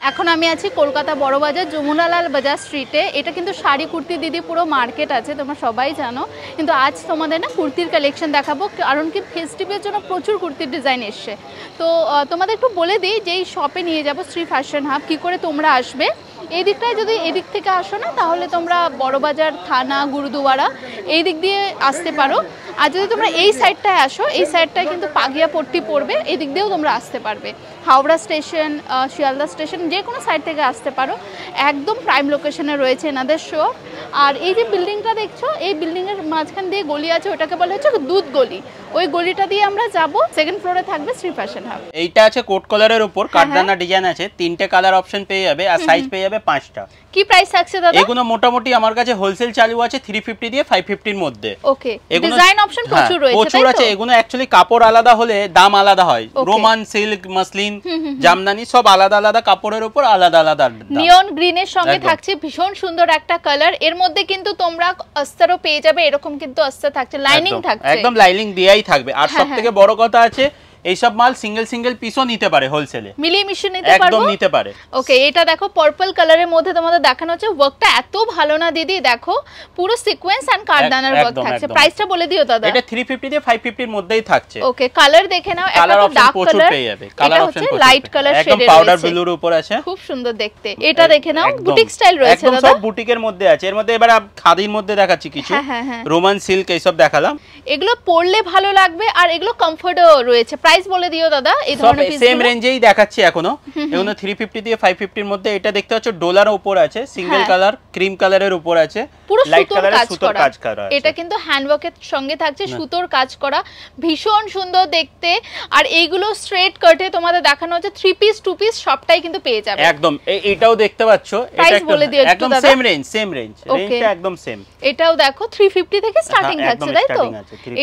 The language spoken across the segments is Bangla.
এখন আমি আছি কলকাতা বড় বাজার যমুনালাল বাজার স্ট্রিটে। এটা কিন্তু শাড়ি কুর্তি দিদি পুরো মার্কেট আছে, তোমরা সবাই জানো। কিন্তু আজ তোমাদের না কুর্তির কালেকশন দেখাবো, কারণ কি ফেস্টিভের জন্য প্রচুর কুর্তির ডিজাইন এসছে। তো তোমাদের একটু বলে দিই যে এই শপে নিয়ে যাবো শ্রী ফ্যাশন হাব, কী করে তোমরা আসবে। এই দিকটায় যদি এদিক থেকে আসো না, তাহলে তোমরা বড়বাজার থানা গুরুদুয়ারা এই দিক দিয়ে আসতে পারো। আর যদি তোমরা এই সাইডটায় আসো, এই সাইডটায় কিন্তু পাগিয়া পট্টি পড়বে, এই দিক দিয়েও তোমরা আসতে পারবে। হাওড়া স্টেশন, শিয়ালদা স্টেশন, যে কোনো সাইড থেকে আসতে পারো। একদম প্রাইম লোকেশনে রয়েছে এনাদের শপ। আর এই যে বিল্ডিংটা দেখছো, এই বিল্ডিংয়ের মাঝখান দিয়ে গলি আছে, ওটাকে বলা হচ্ছে দুধ গলি। ওই গলিটা দিয়ে আমরা যাব। সেকেন্ড ফ্লোরে থাকবে শ্রী ফ্যাশন হাব। এইটা আছে কোট কালারের উপর কাটদানা ডিজাইন আছে, তিনটে কালার অপশন পেয়ে যাবে আর সাইজ পেয়ে যাবে 5টা। কি প্রাইস থাকছে দাদা? এগুলো মোটামুটি আমার কাছে হোলসেল চালু আছে 350 দিয়ে 550 এর মধ্যে। ওকে, ডিজাইন অপশন প্রচুর রয়েছে, প্রচুর আছে। এগুলো অ্যাকচুয়ালি কাপড় আলাদা হলে দাম আলাদা হয়। রোমান সিল্ক, মসলিন, জামদানি সব আলাদা আলাদা কাপড়ের উপর আলাদা আলাদা দাম। নিয়ন গ্রিনের সঙ্গে থাকছে ভীষণ সুন্দর একটা কালার। এর মধ্যে কিন্তু তোমরা অস্তরও পেয়ে যাবে, এরকম কিন্তু অস্তর থাকছে, লাইনিং থাকছে, একদম লাইনিং দেয়াই থাকবে। আর সবথেকে বড় কথা আছে, এই সব মাল সিঙ্গেল পিসও নিতে পারে হোলসেলে, মিলিয়ে মিশিয়ে নিতে পারবো, একদম নিতে পারে। ওকে, এটা দেখো পার্পল কালারের মধ্যে তোমাদের দেখানো হচ্ছে। ওয়ার্কটা এত ভালো না দিদি, দেখো পুরো সিকোয়েন্স এন্ড কারদানার ওয়ার্ক থাকছে। প্রাইসটা বলে দিও দাদা। এটা 350 দিয়ে 550 এর মধ্যেই থাকছে। ওকে, কালার দেখে নাও। একটা তো ডার্ক কালার পেয়ে যাবে, কালার অপশন লাইট কালার শেডের, একদম পাউডার ব্লুর উপর আছে, খুব সুন্দর দেখতে। এটা দেখে নাও, বুটিক স্টাইল রয়েছে দাদা, একদম সব বুটিকের মধ্যে আছে। এর মধ্যে এবার খাদির মধ্যে দেখাচ্ছি কিছু, রোমান সিল্ক এইসব দেখালাম। এগুলো পরলে ভালো লাগবে আর এগুলো কমফোর্টও রয়েছে। প্রাইস বলে দিও দাদা। এই ধরনের পিস সেম রেঞ্জেই দেখাচ্ছি এখনো। এগুলো 350 দিয়ে 550 এর মধ্যে। এটা দেখতে পাচ্ছ ডলার উপর আছে, সিঙ্গেল কালার ক্রিম কালারের উপর আছে, পুরো লাইট কালারের সুতোর কাজ করা আছে। এটা কিন্তু হ্যান্ডওয়ার্কের সঙ্গে থাকছে, সুতোর কাজ করা, ভীষণ সুন্দর দেখতে। আর এইগুলো স্ট্রেট কাটে তোমাদের দেখানো হচ্ছে। 3 পিস 2 পিস সবটাই কিন্তু পেয়ে যাবে একদম। এটাও দেখতে পাচ্ছ, এটা একদম সেম রেঞ্জ, রেঞ্জটা একদম সেম। এটাও দেখো 350 থেকে স্টার্টিং থাকছে, তাই তো?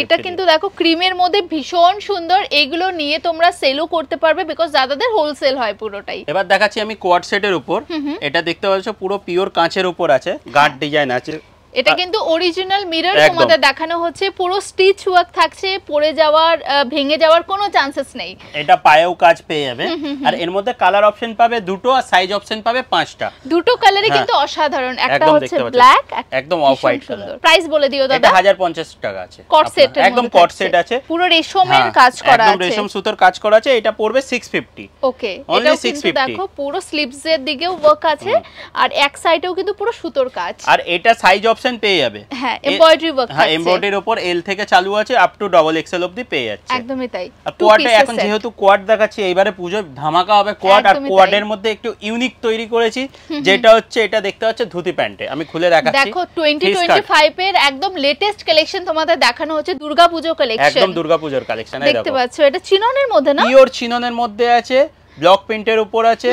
এটা কিন্তু দেখো ক্রিমের মধ্যে ভীষণ সুন্দর। এইগুলো নিয়ে তোমরা সেলও করতে পারবে, বিকজ দাদাদের হোলসেল হয় পুরোটাই। এবার দেখাচ্ছি আমি কোয়াড সেটের উপর। এটা দেখতে পাচ্ছ পুরো পিওর কাঁচের উপর আছে, গার্ড ডিজাইন আছে। এটা কিন্তু অরিজিনাল মিরর তোমাদের দেখানো হচ্ছে, পুরো স্টিচ ওয়ার্ক থাকছে, পড়ে যাওয়ার ভেঙে যাওয়ার কোনো চান্সেস নেই। এটা পায়েও কাজ পেয়ে যাবে। আর এর মধ্যে কালার অপশন পাবে দুটো আর সাইজ অপশন পাবে 5টা। দুটো কালারই কিন্তু অসাধারণ। একটা হচ্ছে ব্ল্যাক, একদম অফ হোয়াইট কালার। প্রাইস বলে দিও দাদা। এটা 1050 টাকা আছে। কট সেট, একদম কট সেট আছে, পুরো রেশমের কাজ করা আছে, একদম রেশম সুতোর কাজ করা আছে। এটা পড়বে 650। ওকে, এটা কিন্তু দেখো পুরো স্লিভস এর দিকেও ওয়ার্ক আছে, আর এক সাইডেও কিন্তু পুরো সুতোর কাজ। আর এটা সাইজ অপশন পেয়ে যাবে। হ্যাঁ, এমব্রয়ডারি ওয়ার্ক আছে। হ্যাঁ, এমব্রয়ডারির উপর এল থেকে চালু আছে আপ টু ডাবল এক্সেল অবধি পেয়ে যাচ্ছে। একদমই তাই। আর কোয়াডে এখন যেহেতু কোয়াড দেখাচ্ছি, এইবারে পূজোর ধামাকা হবে কোয়াড। আর কোয়াডের মধ্যে একটু ইউনিক তৈরি করেছি, যেটা হচ্ছে এটা দেখতে পাচ্ছ ধুতি প্যান্টে। আমি খুলে দেখাচ্ছি। দেখো 2025 এর একদম লেটেস্ট কালেকশন তোমাদের দেখানো হচ্ছে, দুর্গাপূজো কালেকশন। একদম দুর্গাপূজার কালেকশন। এই দেখো, দেখতে পাচ্ছ এটা চিননের মধ্যে না, পিওর চিননের মধ্যে আছে, ব্লক প্রিন্টের উপর আছে,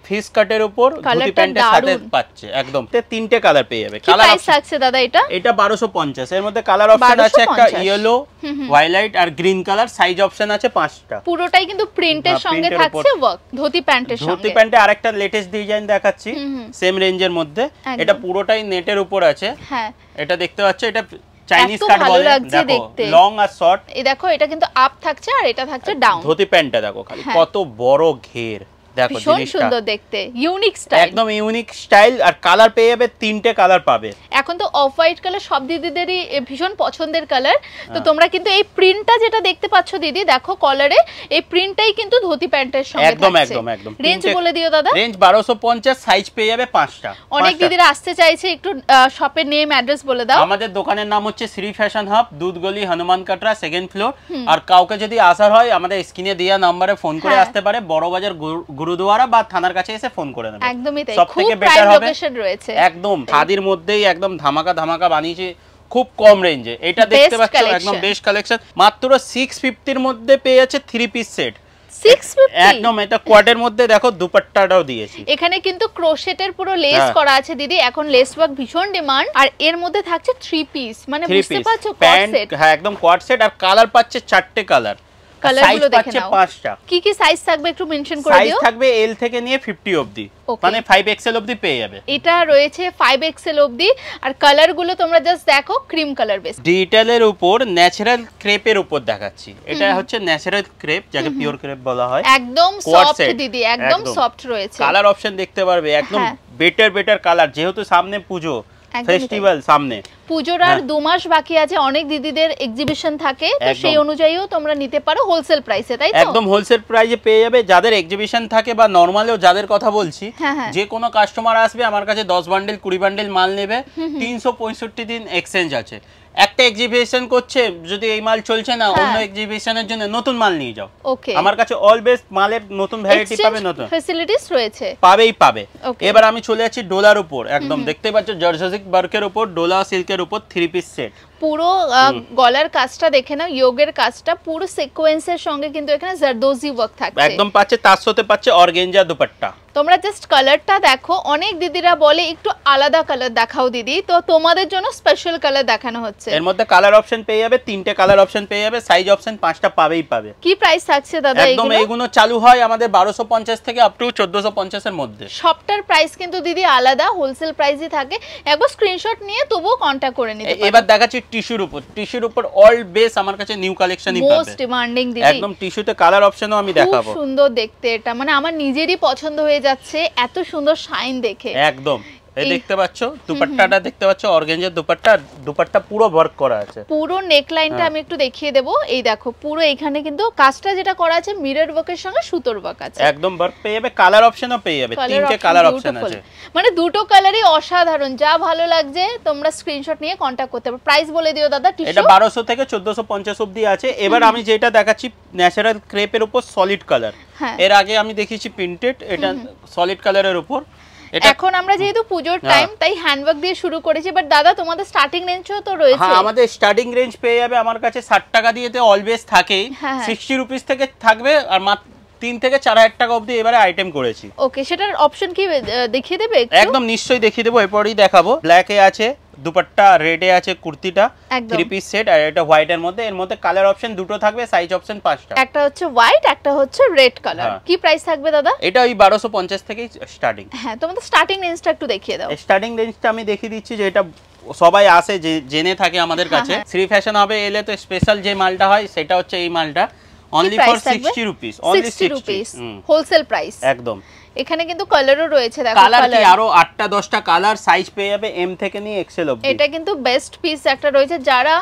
ফিস কাটের উপর ধুতি প্যান্টের সাথে পাচ্ছে। একদম তিনটে কালার পেয়ে যাবে। কালার প্রাইস আছে দাদা এটা? এটা 1250। এর মধ্যে কালার অপশন আছে একটা ইয়েলো, ভায়োলেট আর গ্রিন কালার। সাইজ অপশন আছে 5টা। পুরোটাই কিন্তু প্রিন্টের সঙ্গে থাকছে ওয়ার্ক, ধুতি প্যান্টের সঙ্গে। ধুতি প্যান্টে আরেকটা লেটেস্ট ডিজাইন দেখাচ্ছি সেম রেঞ্জের মধ্যে। এটা পুরোটাই নেটের উপর আছে। হ্যাঁ, এটা দেখতে পাচ্ছ, এটা চাইনিজ কাট বলে। দেখো লং আর শর্ট। এই দেখো এটা কিন্তু আপ থাকছে আর এটা থাকছে ডাউন। ধুতি প্যান্টটা দেখো খালি কত বড় ঘের, দেখো জিনিসটা সুন্দর দেখতে, ইউনিক স্টাইল, একদম ইউনিক স্টাইল। আর কালার পেয়ে যাবে, তিনটে কালার পাবে। এখন তো অফ হোয়াইট কালার সব দিদিদেরই ভীষণ পছন্দের কালার। তো তোমরা কিন্তু এই প্রিন্টটা যেটা দেখতে পাচ্ছ দিদি, দেখো কলারে এই প্রিন্টটাই কিন্তু ধুতি প্যান্টের সঙ্গে থাকছে। একদম। রেঞ্জ বলে দিও দাদা। রেঞ্জ 1250, সাইজ পেয়ে যাবে 5টা। অনেক দিদিরা আসতে চাইছে, একটু শপের নেম অ্যাড্রেস বলে দাও। আমাদের দোকানের নাম হচ্ছে Shri fashion hub, Dudhgali, Hanuman Katra, second floor. আর কাউকে যদি আসার হয়, আমাদের স্ক্রিনে দেওয়া নম্বরে ফোন করে আসতে পারে। বড়বাজার গুরুদুয়ারা বা থানার কাছে এসে ফোন করে নেবে। একদমই তাই, সবথেকে বেটার হবে। একদম খাদির মধ্যেই একদম ধামাকা বানিয়েছে, খুব কম রেঞ্জে। এটা দেখতে পাচ্ছ একদম বেস্ট কালেকশন। মাত্র 650 এর মধ্যে পেয়ে যাচ্ছে 3 পিস সেট। 650 একদম। এটা কোয়াডের মধ্যে দেখো দুপাট্টাটাও দিয়েছি। এখানে কিন্তু ক্রোশেটের পুরো লেস করা আছে দিদি, এখন লেস ওয়ার্ক ভীষণ ডিমান্ড। আর এর মধ্যে থাকছে 3 পিস, মানে বুঝতে পারছো কোয়াড সেট। হ্যাঁ, একদম কোয়াড সেট। আর কালার পাচ্ছে 4টে কালার। কালারগুলো দেখে নাও। পাঁচটা। কি কি সাইজ থাকবে একটু মেনশন করে দিও। সাইজ থাকবে এল থেকে নিয়ে 50 অবধি, মানে 5XL অবধি পেয়ে যাবে। এটা রয়েছে 5XL অবধি। আর কালারগুলো তোমরা জাস্ট দেখো, ক্রিম কালার বেস। ডিটেইলের উপর ন্যাচারাল ক্রেপের উপর দেখাচ্ছি। এটা হচ্ছে ন্যাচারাল ক্রেপ, যাকে পিওর ক্রেপ বলা হয়। একদম সফট দিদি, একদম সফট রয়েছে। কালার অপশন দেখতে পারবে, একদম বেটার কালার, যেহেতু সামনে পুজো ফেস্টিভ্যাল, সামনে পুজোর আর 2 মাস বাকি আছে, অনেক দিদিদের এক্সিবিশন থাকে, তো সেই অনুযায়ীও তোমরা নিতে পারো হোলসেল প্রাইসে, তাই তো? একদম হোলসেল প্রাইসে পেয়ে যাবে। যাদের এক্সিবিশন থাকে বা নরমালিও যাদের কথা বলছি, যে কোনো কাস্টমার আসবে আমার কাছে 10 বান্ডেল 20 বান্ডেল মাল নেবে, 365 দিন এক্সচেঞ্জ আছে। একটা এক্সিবিশন করছে, যদি এই মাল চলছে না, অন্য এক্সিবিশনের জন্য নতুন মাল নিয়ে যাও। আমার কাছে অলওয়েজ মালের নতুন ভ্যারাইটি পাবে, নতুন ফ্যাসিলিটিস রয়েছে, পাবে। এবার আমি চলে যাচ্ছি ডোলার উপর, একদম দেখতে পাচ্ছ জর্জেটিক ওয়ার্কের উপর, ডোলা সিল্কের উপর 3 পিস সেট। পুরো গলার কাজটা দেখে নাও, যোগের কাজটা পুরো সিকোয়েন্সের সঙ্গে কিন্তু এখানে জারদোজি ওয়ার্ক থাকছে একদম পাচ্ছে। তার সাথে পাচ্ছে অর্গানজা দুপাট্টা। তোমরা জাস্ট কালারটা দেখো, অনেক দিদিরা বলে একটু আলাদা কালার দেখাও দিদি, তো তোমাদের জন্য স্পেশাল কালার দেখানো হচ্ছে। এর মধ্যে কালার অপশন পেয়ে যাবে, 3টে কালার অপশন পেয়ে যাবে, সাইজ অপশন 5টা পাবে। কি প্রাইস থাকছে দাদা এগুলো? একদম এইগুলো চালু হয় আমাদের 1250 থেকে আপ টু 1450 এর মধ্যে। সবটার প্রাইস কিন্তু দিদি আলাদা, হোলসেল প্রাইসই থাকে। একবার স্ক্রিনশট নিয়ে তবুও কন্টাক্ট করে নিতে পারো। এবার দেখাচ্ছি টিস্যুর উপর অল বেস আমার কাছে নিউ কালেকশনই পাবে, মোস্ট ডিমান্ডিং দিদি। একদম টিস্যুতে কালার অপশনও আমি দেখাবো। খুব সুন্দর দেখতে, এটা মানে আমার নিজেরই পছন্দ হয়ে যাচ্ছে এত সুন্দর শাইন দেখে। একদম এই দেখতে পাচ্ছ দুপাট্টাটা, দেখতে পাচ্ছ অর্গানজার দুপাট্টা পুরো ওয়ার্ক করা আছে। পুরো নেক লাইনটা আমি একটু দেখিয়ে দেব। এই দেখো পুরো এখানে কিন্তু কাজটা যেটা করা আছে মিরর ওয়ার্কের সঙ্গে সুতোর ওয়ার্ক আছে। একদম ওয়ার্ক পেয়ে যাবে, কালার অপশনও পেয়ে যাবে, 3টে কালার অপশন আছে। মানে দুটো কালারই অসাধারণ, যা ভালো লাগছে তোমরা স্ক্রিনশট নিয়ে কন্টাক্ট করতে পারো। প্রাইস বলে দিও দাদা। এটা 1200 থেকে 1450 অবধি আছে। এবার আমি যেটা দেখাচ্ছি ন্যাচারাল ক্রেপের উপর সলিড কালার। এর আগে আমি দেখিয়েছি প্রিন্টেড, এটা সলিড কালারের উপর। এখন আমরা যেহেতু পূজোর টাইম, তাই হ্যান্ডওয়ার্ক দিয়ে শুরু করেছি। বাট দাদা তোমাদের স্টার্টিং রেঞ্জও তো রয়েছে। হ্যাঁ, আমাদের স্টার্টিং রেঞ্জ পেয়ে যাবে আমার কাছে 60 টাকা দিয়েতে অলওয়েজ থাকেই, 60 রুপিস থেকে থাকবে, আর মাত্র 3 থেকে 4000 টাকা অবধি এবারে আইটেম করেছি। ওকে, সেটার অপশন কি দেখিয়ে দেবে একটু? একদম নিশ্চয়ই দেখিয়ে দেবো, এরপরই দেখাবো। ব্ল্যাকে আছে দুপাট্টা, রেডে আছে কুর্তিটা 3 পিস সেট, আর এটা হোয়াইট এর মধ্যে। এর মধ্যে কালার অপশন দুটো থাকবে, সাইজ অপশন 5টা। একটা হচ্ছে হোয়াইট, একটা হচ্ছে রেড কালার। কি প্রাইস থাকবে দাদা? এটা ওই 1250 থেকেই স্টার্টিং। হ্যাঁ, তোমাদের স্টার্টিং রেঞ্জটা একটু দেখিয়ে দাও। স্টার্টিং রেঞ্জটা আমি দেখিয়ে দিচ্ছি, যে এটা সবাই আসে জেনে থাকে আমাদের কাছে। শ্রী ফ্যাশন হবে এলে তো স্পেশাল যে মালটা হয় সেটা হচ্ছে এই মালটা, only for 60 rupees. Only 60 rupees wholesale price একদম। এখানে কিন্তু কালারও রয়েছে, দেখো কালার কি আরো 8টা 10টা কালার, সাইজ পেয়ে যাবে এম থেকে নিয়ে এক্সেল অবধি। এটা কিন্তু বেস্ট পিস একটা রয়েছে, যারা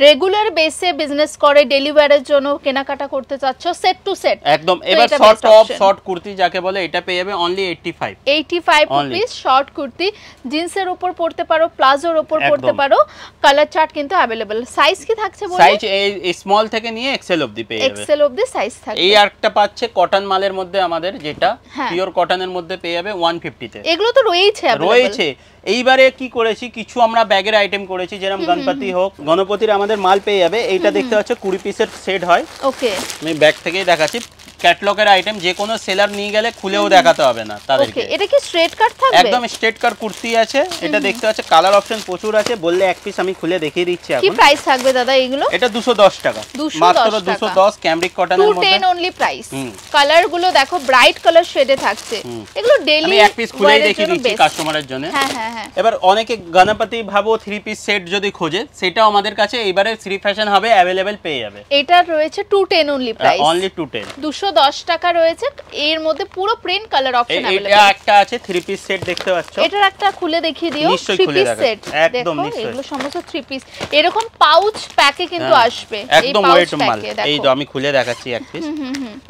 রেগুলার বেসে বিজনেস করে, ডেলিভারির জন্য কেনাকাটা করতে চাচ্ছ, সেট টু সেট একদম। এবার শর্ট টপ, শর্ট কুর্তি যাকে বলে, এটা পেয়ে যাবে অনলি 85 রুপিস। শর্ট কুর্তি জিন্সের উপর পড়তে পারো, প্লাজোর উপর পড়তে পারো। কালার চার্ট কিন্তু अवेलेबल। সাইজ কি থাকছে বলো? সাইজ এই স্মল থেকে নিয়ে এক্সেল অবধি পেয়ে যাবে, এক্সেল অবধি সাইজ থাকবে। এই আরেকটা পাচ্ছে কটন মালের মধ্যে আমাদের, যেটা পিওর কটনের মধ্যে পেয়ে যাবে 150 তে। এগুলো তো রয়েছে। এইবারে কি করেছি, কিছু আমরা ব্যাগের আইটেম করেছি, যেরকম গণপতি হোক, গণপতির আমাদের মাল পেয়ে যাবে। এইটা দেখতে পাচ্ছ 20 পিসের সেট হয়। ওকে, আমি ব্যাগ থেকেই দেখাচ্ছি। ক্যাটালগের আইটেম, যে কোনো সেলার নিয়ে গেলে খুলেও দেখাতে হবে না তাদেরকে। ওকে, এটা কি স্ট্রেট কাট থাকবে? একদম স্ট্রেট কাট কুর্তি আছে। এটা দেখতে পাচ্ছ কালার অপশন প্রচুর আছে, বললে এক পিস আমি খুলে দেখিয়ে দিচ্ছি। এখন কি প্রাইস থাকবে দাদা এগুলো? এটা 210 টাকা, মাত্র 210 ক্যামব্রিক কটনের মধ্যে। 210 অনলি প্রাইস। কালার গুলো দেখো ব্রাইট কালার শেডে থাকছে। এগুলো ডেইলি আমি এক পিস খুলেই দেখিয়ে দিচ্ছি কাস্টমারের জন্য। হ্যাঁ। এবার অনেকে গণপতি ভাবো 3 পিস সেট যদি খোঁজে, সেটাও আমাদের কাছে এবারে শ্রী ফ্যাশন হবে अवेलेबल পেয়ে যাবে। এটা রয়েছে 210 অনলি প্রাইস, অনলি 210, 210 টাকা রয়েছে। এর মধ্যে পুরো প্রিন্ট কালার অপশন अवेलेबल। এটা একটা আছে 3 পিস সেট, দেখতে পাচ্ছ। এটার একটা খুলে দেখিয়ে দিও। 3 পিস সেট একদম নিশ্চয়ই, এগুলো সমস্ত 3 পিস। এরকম পাউচ প্যাকে কিন্তু আসবে, এই পাউচ প্যাকে দেখো। এই তো আমি খুলে দেখাচ্ছি এক পিস।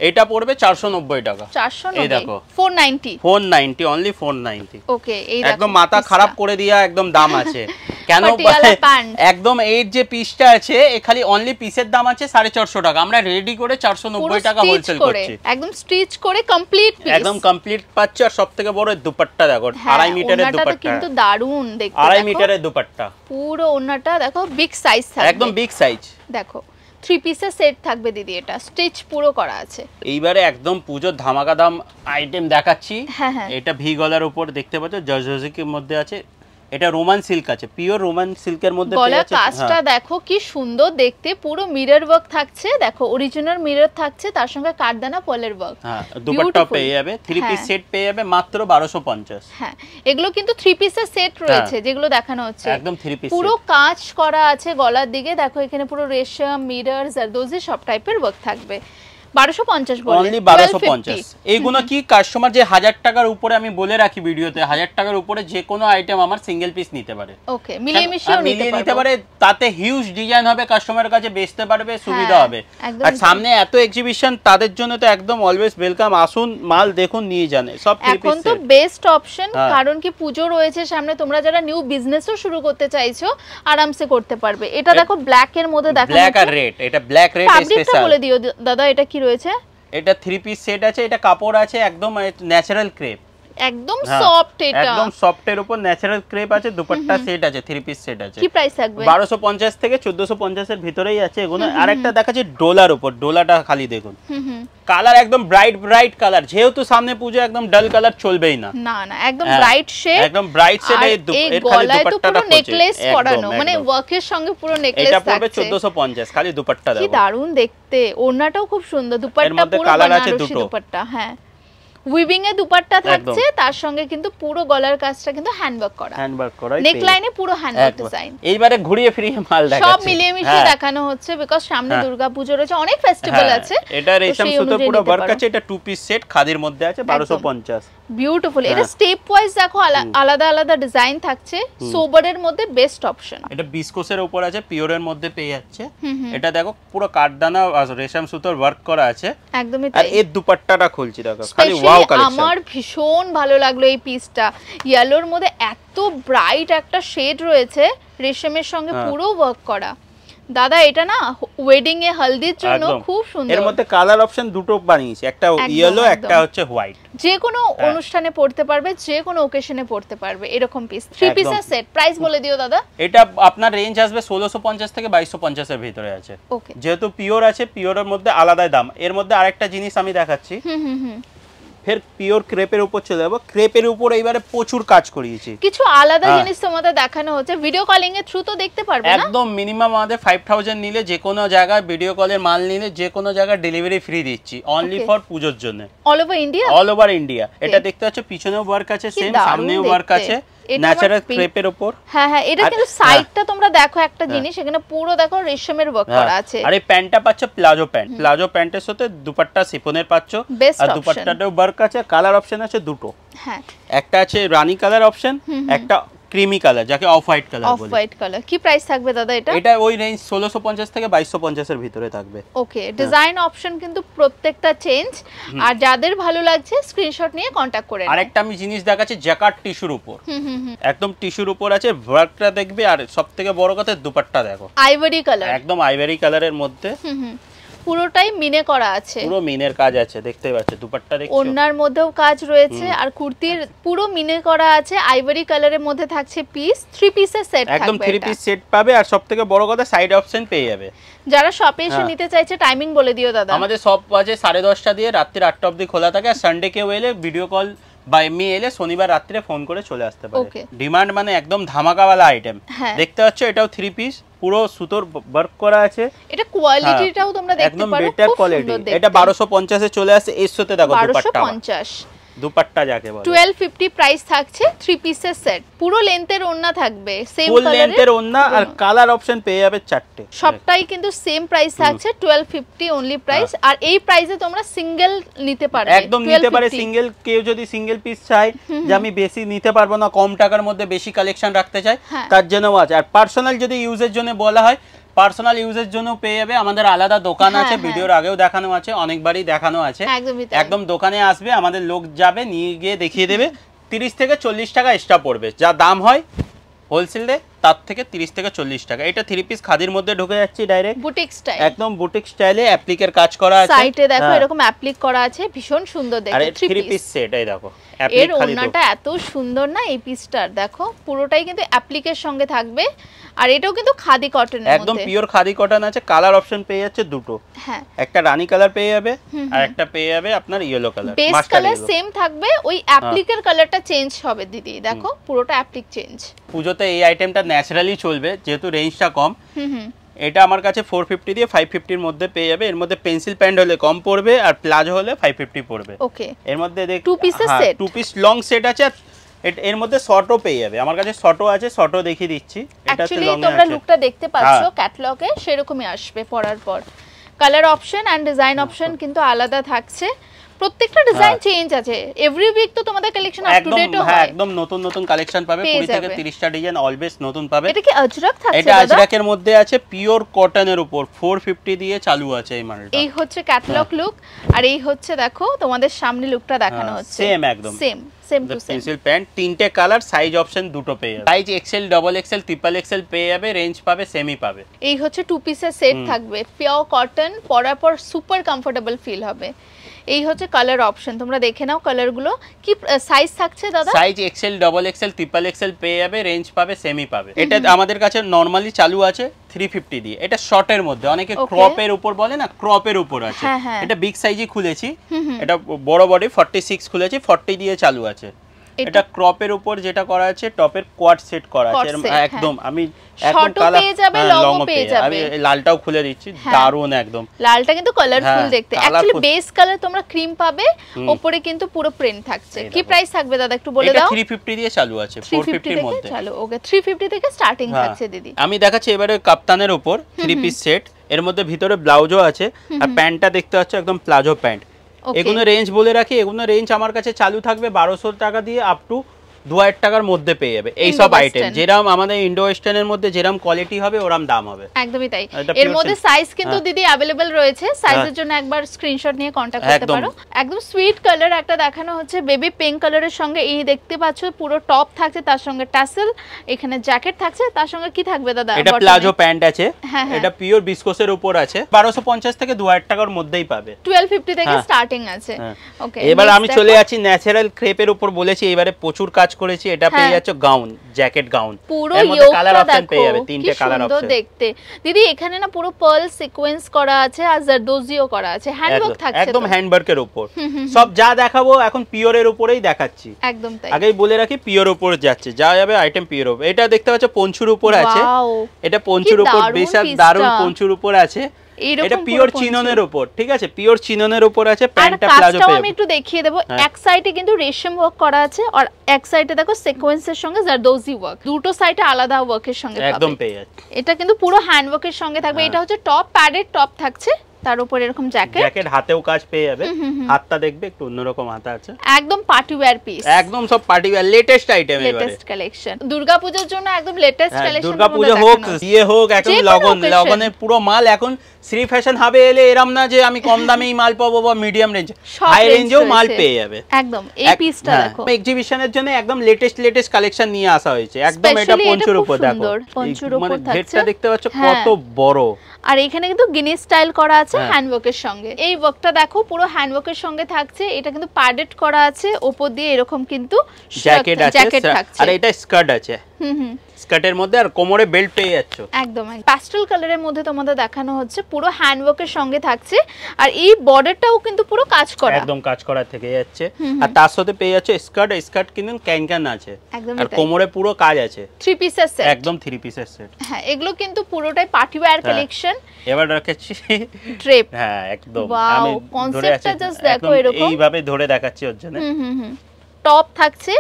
এটা পড়বে 490 টাকা। 490, এই দেখো 490 অনলি 490। ওকে, এই দেখো একদম মাথা খারাপ করে দিয়া একদম দাম আছে। কেন? একদম এই যে পিসটা আছে, এ খালি অনলি পিসের দাম আছে 450 টাকা। আমরা রেডি করে 490 টাকা হোলসেল করছি। একদম স্টিচ করে কমপ্লিট পিস, একদম কমপ্লিট পাচ্ছ। আর সবথেকে বড় দুপাট্টা দেখো, 2.5 মিটারের দুপাট্টা, কিন্তু দারুন দেখতে। 2.5 মিটারের দুপাট্টা, পুরো ওন্নাটা দেখো বিগ সাইজ থাকবে, একদম বিগ সাইজ। দেখো 3 পিসের সেট থাকবে দিদি, এটা স্টিচ পুরো করা আছে। এইবারে একদম পূজোর ধামাকা দাম আইটেম দেখাচ্ছি। এটা ভি গলার উপর দেখতে পাচ্ছ, জর্জেটিকের মধ্যে আছে। এটা রোমান সিল্ক আছে, পিওর রোমান সিল্কের মধ্যে গলা কাজটা দেখো কি সুন্দর দেখতে, পুরো মিরর ওয়ার্ক থাকছে, দেখো অরিজিনাল মিরর থাকছে, তার সঙ্গে কাঠদানা পলের ওয়ার্ক। হ্যাঁ, দুপাট্টা পেয়ে যাবে, 3 পিস সেট পেয়ে যাবে মাত্র 1250। হ্যাঁ, এগুলো কিন্তু 3 পিসের সেট রয়েছে যেগুলো দেখানো হচ্ছে, একদম 3 পিস পুরো কাজ করা আছে গলার দিকে, দেখো এখানে পুরো রেশম, মিরর, জারদোজি সব টাইপের ওয়ার্ক থাকবে। 1250 বলে, অনলি 1250। এইগুলো কি কাস্টমার যে 1000 টাকার উপরে, আমি বলে রাখি ভিডিওতে, 1000 টাকার উপরে যে কোনো আইটেম আমার সিঙ্গেল পিস নিতে পারে। ওকে, মিলিয়ে মিশিয়ে নিতে পারে, তাতে হিউজ ডিজাইন হবে, কাস্টমারের কাছে বেচতে পারবে, সুবিধা হবে। আর সামনে এত এক্সিবিশন, তাদের জন্য তো একদম অলওয়েজ ওয়েলকাম, আসুন মাল দেখুন নিয়ে যান সব। এখন তো বেস্ট অপশন, কারণ কি পুজো রয়েছে সামনে, তোমরা যারা নিউ বিজনেসও শুরু করতে চাইছো আরামসে করতে পারবে। এটা দেখো ব্ল্যাক এর মধ্যে দেখো, ব্ল্যাক আর রেড, এটা ব্ল্যাক রেড স্পেশাল। ফ্যাব্রিকটা বলে দিও দাদা, এটা কি রয়েছে? এটা 3 পিস সেট আছে, এটা কাপড় আছে একদম ন্যাচারাল ক্রেপ, একদম সফট, এটা একদম সফট এর উপর ন্যাচারাল ক্রেপ আছে, দুপাট্টা সেট আছে, 3 পিস সেট আছে। কি প্রাইস থাকবে? 1250 থেকে 1450 এর ভিতরেই আছে এগুলো। আরেকটা দেখাচ্ছি ডোলার উপর, ডোলাটা খালি দেখুন, কালার একদম ব্রাইট কালার, যেহেতু সামনে পুজো একদম ডাল কালার চলবেই না, না না একদম ব্রাইট শেড, একদম ব্রাইট শেড। এর খালি দুপাট্টাটা নেকলেস করানো, মানে ওয়ার্কের সঙ্গে পুরো নেকলেস থাকছে। এটা পড়বে 1450, খালি দুপাট্টা দেখো কি দারুণ দেখতে, ওড়নাটাও খুব সুন্দর, দুপাট্টা পুরো বেনারসি দুপাট্টা। হ্যাঁ, উইভিং এ দুপাট্টা থাকছে, তার সঙ্গে কিন্তু পুরো গলার কাজটা কিন্তু হ্যান্ডওয়ার্ক করা, নেক লাইনে পুরো হ্যান্ডওয়ার্ক ডিজাইন। এইবারে ঘুরিয়ে ফিরিয়ে মাল দেখাচ্ছি, সব মিলিয়ে মিশিয়ে দেখানো হচ্ছে, বিকজ সামনে দুর্গাপূজা রয়েছে, অনেক ফেস্টিভ্যাল আছে। এটা রেশম সুতো পুরো ওয়ার্ক আছে, এটা 2 পিস সেট খাদির মধ্যে আছে, 1250। বিউটিফুল। এটা স্টেপ ওয়াইজ দেখো আলাদা আলাদা ডিজাইন থাকছে, সোবারের মধ্যে বেস্ট অপশন। এটা বিস্কোসের উপর আছে, পিওরের মধ্যে পেয়ে যাচ্ছে। এটা দেখো পুরো কাঠদানা আর রেশম সুতোর ওয়ার্ক করা আছে, একদমই তাই। আর এর দুপাট্টাটা খুলছি দেখো, খালি ওয়াও কালেকশন। আমার ভীষণ ভালো লাগলো এই পিসটা, ইয়েলোর মধ্যে এত ব্রাইট একটা শেড রয়েছে, রেশমের সঙ্গে পুরো ওয়ার্ক করা। দাদা এটা না ওয়েডিং এ হলদির জন্য খুব সুন্দর। এর মধ্যে কালার অপশন দুটো বানিয়েছি, একটা ইয়েলো, একটা হচ্ছে হোয়াইট। যে কোনো অনুষ্ঠানে পড়তে পারবে, যে কোনো ওকেশনে পড়তে পারবে এরকম পিস। 3 পিসের সেট প্রাইস বলে দিও দাদা। এটা আপনার রেঞ্জ আসবে 1650 থেকে 2250 এর ভিতরে আছে। ওকে, যেহেতু পিওর আছে, পিওরের মধ্যে আলাদা দাম। এর মধ্যে আরেকটা জিনিস আমি দেখাচ্ছি, ফের পিওর ক্রেপের উপর চলে যাবো। ক্রেপের উপর এইবারে প্রচুর কাজ করিয়েছি, কিছু আলাদা জিনিস তোমাদের দেখানো হচ্ছে, ভিডিও কলিং এর থ্রু তো দেখতে পারবে না। একদম মিনিমাম আমাদের 5000 নিলে যে কোনো জায়গায় ভিডিও কলের মাল নিলে যে কোনো জায়গায় ডেলিভারি ফ্রি দিচ্ছি, অনলি ফর পুজোর জন্য, all over India. All over India. এটা দেখতে পাচ্ছ পিছনেও ওয়ার্ক আছে, সেম সামনেও ওয়ার্ক আছে, ন্যাচারাল ক্রেপের উপর। হ্যাঁ হ্যাঁ, এটা কিন্তু সাইডটা তোমরা দেখো একটা জিনিস, এখানে পুরো দেখো রেশমের ওয়ার্ক করা আছে। আর এই প্যান্টটা পাচ্ছ প্লাজো প্যান্ট, প্লাজো প্যান্টের সাথে দুপাট্টা শিফনের পাচ্ছ, আর দুপাট্টাটাও ওয়ার্ক আছে। কালার অপশন আছে দুটো, হ্যাঁ, একটা আছে রানী কালার অপশন, একটা ক্রিমি কালার যাকে অফ হোয়াইট কালার বলে। Off white colour. কি প্রাইস থাকবে দাদা এটা? এটা ওই রেঞ্জ 1650 থেকে 2250 এর ভিতরে থাকবে। ওকে, ডিজাইন অপশন কিন্তু প্রত্যেকটা চেঞ্জ, আর যাদের ভালো লাগছে স্ক্রিনশট নিয়ে কন্টাক্ট করে। আরেকটা আমি জিনিস দেখাচ্ছি জ্যাকার্ড টিস্যুর উপর, একদম টিস্যুর উপর আছে, ওয়ার্কটা দেখবে। আর সবথেকে বড় কথা দুপাট্টা দেখো, আইভরি কালার, একদম আইভরি কালারের মধ্যে, পুরোটাই মিনে করা আছে, পুরো মিনের কাজ আছে, দেখতে পাচ্ছ দুপাট্টা দেখছো, ওন্নার মধ্যেও কাজ রয়েছে, আর কুর্তির পুরো মিনে করা আছে, আইভরি কালারের মধ্যে থাকছে পিস। 3 পিসের সেট থাকবে, একদম 3 পিস সেট পাবে। আর সবথেকে বড় কথা সাইড অপশন পেয়ে যাবে। যারা শপে এসে নিতে চাইছে টাইমিং বলে দিও দাদা। আমাদের শপ বাজে 10:30 দিয়ে রাত্রি 8টা অবধি খোলা থাকে, আর সানডে কেউ এলে ভিডিও কল বা এমনি এলে শনিবার রাত্রে ফোন করে চলে আসতে পারে। ডিমান্ড মানে একদম ধামাকাওয়ালা আইটেম। দেখতে পাচ্ছ এটাও 3 পিস, পুরো সুতোর ওয়ার্ক করা আছে। এটা কোয়ালিটিটাও তোমরা দেখতে একদম পারো, বেটার কোয়ালিটি। এটা 1250 এ চলে আসে, এর সাথে দেখো দুপাট্টা 1250, দুপাট্টা যাকে বলে 1250 প্রাইস থাকছে। 3 পিসের সেট, পুরো লেন্থের ওন্না থাকবে, সেম ফুল লেন্থের ওন্না, আর কালার অপশন পেয়ে যাবে 4টে। সবটাই কিন্তু সেম প্রাইস থাকছে, 1250 অনলি প্রাইস। আর এই প্রাইসে তোমরা সিঙ্গেল নিতে পারবে, একদম নিতে পারে সিঙ্গেল। কেউ যদি সিঙ্গেল পিস চাই যে আমি বেশি নিতে পারবো না, কম টাকার মধ্যে বেশি কালেকশন রাখতে চাই, তার জন্যও আছে। আর পার্সোনাল যদি ইউজের জন্য বলা হয়, পার্সোনাল ইউজের জন্য পেয়ে যাবে। আমাদের আলাদা দোকান আছে, ভিডিওর আগেও দেখানো আছে, অনেকবারই দেখানো আছে। একদম দোকানে আসবে, আমাদের লোক যাবে, নিয়ে গিয়ে দেখিয়ে দেবে। 30 থেকে 40 টাকা এক্সট্রা পড়বে, যা দাম হয় হোলসেলে তার থেকে 30 থেকে 40 টাকা। এটা 3 পিস খাদির মধ্যে ঢুকে যাচ্ছে ডাইরেক্ট বুটিক স্টাইল, একদম বুটিক স্টাইলে অ্যাপ্লিকের কাজ করা আছে, সাইডে দেখো এরকম অ্যাপ্লিক করা আছে, ভীষণ সুন্দর দেখতে। আর 3 পিস সেট এই দেখো এর ওড়নাটা এত সুন্দর না, এই পিসটার দেখো পুরোটাই কিন্তু অ্যাপ্লিকের সঙ্গে থাকবে, আর এটাও কিন্তু খাদি কটনের মধ্যে, একদম পিওর খাদি কটন আছে। কালার অপশন পেয়ে যাচ্ছে দুটো, হ্যাঁ একটা রানী কালার পেয়ে যাবে আর একটা পেয়ে যাবে আপনার yellow colour. Base colour same থাকবে, ওই অ্যাপ্লিকের কালারটা চেঞ্জ হবে দিদি, দেখো পুরোটা অ্যাপ্লিক চেঞ্জ। পুজোতে এই আইটেমটা ন্যাচারালি চলবে যেহেতু রেঞ্জটা কম। এটা আমার কাছে 450 দিয়ে 550 এর মধ্যে পেয়ে যাবে। এর মধ্যে পেন্সিল প্যান্ট হলে কম পড়বে আর প্লাজো হলে 550 পড়বে। ওকে, এর মধ্যে দেখ 2 পিসের সেট, 2 পিস লং সেট আছে, এর মধ্যে শর্টও পেয়ে যাবে। আমার কাছে শর্টও আছে, শর্টও দেখিয়ে দিচ্ছি। এটা হচ্ছে লং এ আছে, তোমরা লুকটা দেখতে পাচ্ছো ক্যাটালগে সেরকমই আসবে পরার পর। Colour option and design option কিন্তু আলাদা থাকছে, প্রত্যেকটা ডিজাইন চেঞ্জ আছে। এভরি উইক তো তোমাদের কালেকশন আপ টু ডেট হয়, একদম নতুন নতুন কালেকশন পাবে। 20 থেকে 30টা ডিজাইন অলওয়েজ নতুন পাবে। এটা কি আজরাক থাকছে? এটা আজরাকের মধ্যে আছে, পিওর কটনের উপর 450 দিয়ে চালু আছে এই মালটা। এই হচ্ছে ক্যাটালগ লুক, আর এই হচ্ছে দেখো তোমাদের সামনে লুকটা দেখানো হচ্ছে, সেম একদম same to same. Pencil pant, তিনটে কালার, সাইজ অপশন দুটো পেয়ে যাবে। Size Excel, double XL, triple Excel পেয়ে যাবে। রেঞ্জ পাবে সেমই পাবে। এই হচ্ছে 2 পিসের সেট থাকবে, পিওর কটন, পরার পর সুপার কমফোর্টেবল ফিল হবে। এই হচ্ছে কালার অপশন, তোমরা দেখে নাও কালারগুলো। কি সাইজ থাকছে দাদা? Size Excel, double XL, triple Excel পেয়ে যাবে। রেঞ্জ পাবে সেমই পাবে। এটা আমাদের কাছে নরমালি চালু আছে 350 দিয়ে। এটা শর্টের মধ্যে, অনেকে ক্রপের উপর বলে না, ক্রপের উপর আছে। এটা বিগ সাইজই খুলেছি, এটা বড় বডি 46 খুলেছি, 40 দিয়ে চালু আছে। এটা ক্রপের উপর যেটা করা আছে, টপের কোয়াড সেট করা আছে একদম। আমি একদম কালার পেয়ে যাবে, লংও পেয়ে যাবে। আমি লালটাও খুলে দিচ্ছি, দারুন একদম। লালটা কিন্তু কালারফুল দেখতে। অ্যাকচুয়ালি বেস কালার তোমরা ক্রিম পাবে, উপরে কিন্তু পুরো প্রিন্ট থাকছে। কি প্রাইস থাকবে দাদা একটু বলে দাও? এটা 350 দিয়ে চালু আছে, 450 এর মধ্যে চালু। ওকে, 350 থেকে স্টার্টিং থাকছে দিদি। আমি দেখাচ্ছি এবারে কাপ্তানের উপর 3 পিস সেট। এর মধ্যে ভিতরে ব্লাউজও আছে, আর প্যান্টটা দেখতে পাচ্ছ একদম প্লাজো প্যান্ট। এগুলো রেঞ্জ বলে রাখি, এগুলো রেঞ্জ আমার কাছে চালু থাকবে 1200 টাকা দিয়ে আপ টু 2000 টাকার মধ্যে পেয়ে যাবে। এই সব আইটেম যেরকম আমাদের ইন্ডো ওয়েস্টার্নের মধ্যে যেরকম কোয়ালিটি হবে ওরকম দাম হবে। একদমই তাই। এর মধ্যে সাইজ কিন্তু দিদি अवेलेबल রয়েছে, সাইজের জন্য একবার স্ক্রিনশট নিয়ে কন্টাক্ট করতে পারো। একদম সুইট কালার একটা দেখানো হচ্ছে, বেবি পিঙ্ক কালারের সঙ্গে এই দেখতে পাচ্ছ পুরো টপ থাকছে, তার সঙ্গে টাসেল, এখানে জ্যাকেট থাকছে, তার সঙ্গে কি থাকবে দাদা? এটা প্লাজো প্যান্ট আছে, এটা পিওর বিসকোসের উপর আছে, 1250 থেকে 2000 টাকার মধ্যেই পাবে। 1250 থেকে স্টার্টিং আছে। ওকে, এবার আমি চলে যাচ্ছি ন্যাচারাল ক্রেপের উপর। বলেছি এবারে প্রচুর কাজ করেছি। এটা পেয়ে যাচ্ছে গাউন, জ্যাকেট গাউন, পুরো এর মধ্যে কালার অপশন পেয়ে যাবে, তিনটে কালার অপশন। সুন্দর দেখতে দিদি। এখানে না পুরো পার্ল সিকোয়েন্স করা আছে, আর জারদোজিও করা আছে, হ্যান্ডওয়ার্ক থাকছে, একদম হ্যান্ডওয়ার্কের উপর। সব যা দেখাবো এখন পিওরের উপরেই দেখাচ্ছি, একদম তাই। আগেই বলে রাখি পিওর উপর যাচ্ছে, যা যাবে আইটেম পিওর উপর। এটা দেখতে পাচ্ছ পঞ্চুর উপর আছে, এটা পঞ্চুর উপর, বেশ দারুণ পঞ্চুর উপর আছে। এটা পিওর চিননের উপর, ঠিক আছে, পিওর চিননের উপর আছে। প্যান্টটা প্লাজো পেয়ে। আমি একটু দেখিয়ে দেব, এক সাইডে কিন্তু রেশম ওয়ার্ক করা আছে, আর এক সাইডে দেখো সিকোয়েন্সের সঙ্গে জারদোজি ওয়ার্ক, দুটো সাইডে আলাদা ওয়ার্কের সঙ্গে পাবে, একদম পেয়ে যাচ্ছে। এটা কিন্তু পুরো হ্যান্ড ওয়ার্কের সঙ্গে থাকবে। এটা হচ্ছে টপ, প্যাডেড টপ থাকছে, তার উপর এরকম জ্যাকেট, হাতেও কাজ পেয়ে যাবে। হাতটা দেখবে একটু অন্যরকম হাতা আছে, একদম পার্টি ওয়্যার পিস, একদম সব party wear latest item, latest collection. দুর্গাপূজার জন্য একদম লেটেস্ট কালেকশন। দুর্গাপূজা হোক, বিয়ে হোক, এখন লগনের পুরো মাল। এখন শ্রী ফ্যাশন হাবে এলে এরম না যে আমি কম দামেই মাল পাবো বা মিডিয়াম রেঞ্জ, হাই রেঞ্জেও মাল পেয়ে যাবে। একদম এই পিসটা দেখো, এক্সিবিশনের জন্য একদম লেটেস্ট কালেকশন নিয়ে আসা হয়েছে। একদম এটা পঞ্চুর উপর দেখো, পঞ্চুর উপর থাকছে, ঘেরটা দেখতে পাচ্ছ কত বড়। আর এখানে কিন্তু গিনিস স্টাইল করা আছে হ্যান্ডওয়ার্কের সঙ্গে। এই ওয়ার্কটা দেখো পুরো হ্যান্ডওয়ার্কের সঙ্গে থাকছে। এটা কিন্তু প্যাডেড করা আছে, উপর দিয়ে এরকম কিন্তু জ্যাকেট থাকছে, আর এটা স্কার্ট আছে, স্কার্টের মধ্যে, আর কোমরে বেল্ট পেয়ে যাচ্ছে। একদম প্যাস্টেল কালারের মধ্যে তোমাদের দেখানো হচ্ছে, পুরো হ্যান্ডওয়ার্কের সঙ্গে থাকছে, আর এই বর্ডারটাও কিন্তু পুরো কাজ করা, একদম কাজ করা থেকে যাচ্ছে। আর তার সাথে পেয়ে যাচ্ছে স্কার্ট কিন্তু ক্যানক্যান আছে, আর কোমরে পুরো কাজ আছে। 3 পিসের সেট, একদম 3 পিসের সেট। হ্যাঁ, এগুলো কিন্তু পুরোটাই পার্টি ওয়্যার কালেকশন। এবার রাখছি ড্রেপ, হ্যাঁ একদম। আমি কনসেপ্টটা জাস্ট দেখো, এরকম এইভাবে ধরে দেখাচ্ছি ওর জন্য। টপ থাকছে,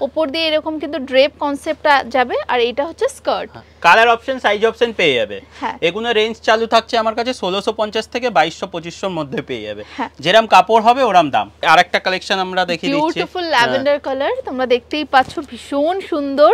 উপর দিয়ে এরকম কিন্তু ড্রেপ কনসেপ্টটা যাবে, আর এটা হচ্ছে skirt. Colour option, size option পেয়ে যাবে। এগুলো রেঞ্জ চালু থাকছে আমার কাছে 1650 থেকে 2200-2500 মধ্যে পেয়ে যাবে। যেরকম কাপড় হবে ওরকম দাম। আরেকটা কালেকশন আমরা দেখিয়ে দিচ্ছি, বিউটিফুল ল্যাভেন্ডার কালার, তোমরা দেখতেই পাচ্ছ ভীষণ সুন্দর।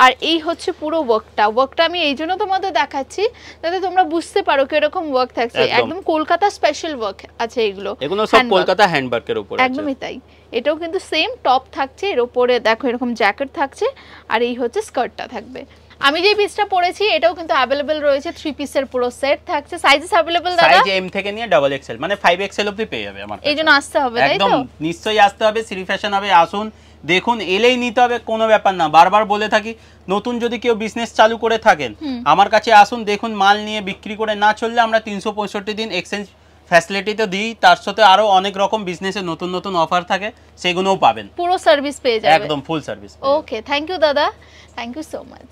আর এই হচ্ছে পুরো ওয়ার্কটা আমি এই জন্য তোমাদের দেখাচ্ছি যাতে তোমরা বুঝতে পারো কিরকম ওয়ার্ক থাকছে। একদম কলকাতা স্পেশাল ওয়ার্ক আছে এগুলো সব কলকাতা হ্যান্ডওয়ার্কের উপর। একদমই তাই। এটাও কিন্তু সেম টপ থাকছে, এর উপরে দেখো এরকম জ্যাকেট থাকছে, আর এই হচ্ছে স্কার্টটা থাকবে। আমি যে পিসটা পরেছি এটাও কিন্তু अवेलेबल রয়েছে, 3 পিসের পুরো সেট থাকছে। সাইজেস अवेलेबल দাদা? সাইজ এম থেকে নিয়ে ডাবল এক্সেল মানে 5XL অবধি পেয়ে যাবে আমার কাছে। এইজন্য আসতে হবে তাই তো? একদম নিশ্চয়ই আসতে হবে, শ্রী ফ্যাশন হবে, আসুন দেখুন, এলেই নিতে হবে, কোনো ব্যাপার না। বারবার বলে থাকি, নতুন যদি কেউ বিজনেস চালু করে থাকেন আমার কাছে আসুন, দেখুন, মাল নিয়ে বিক্রি করে না চললে আমরা 365 দিন এক্সচেঞ্জ ফ্যাসিলিটি তো দিই, তার সাথে আরো অনেক রকম বিজনেসে নতুন নতুন অফার থাকে, সেগুলোও পাবেন। পুরো সার্ভিস পেয়ে যাবেন, একদম full service. Okay, thank you দাদা, থ্যাংক ইউ সো মাচ।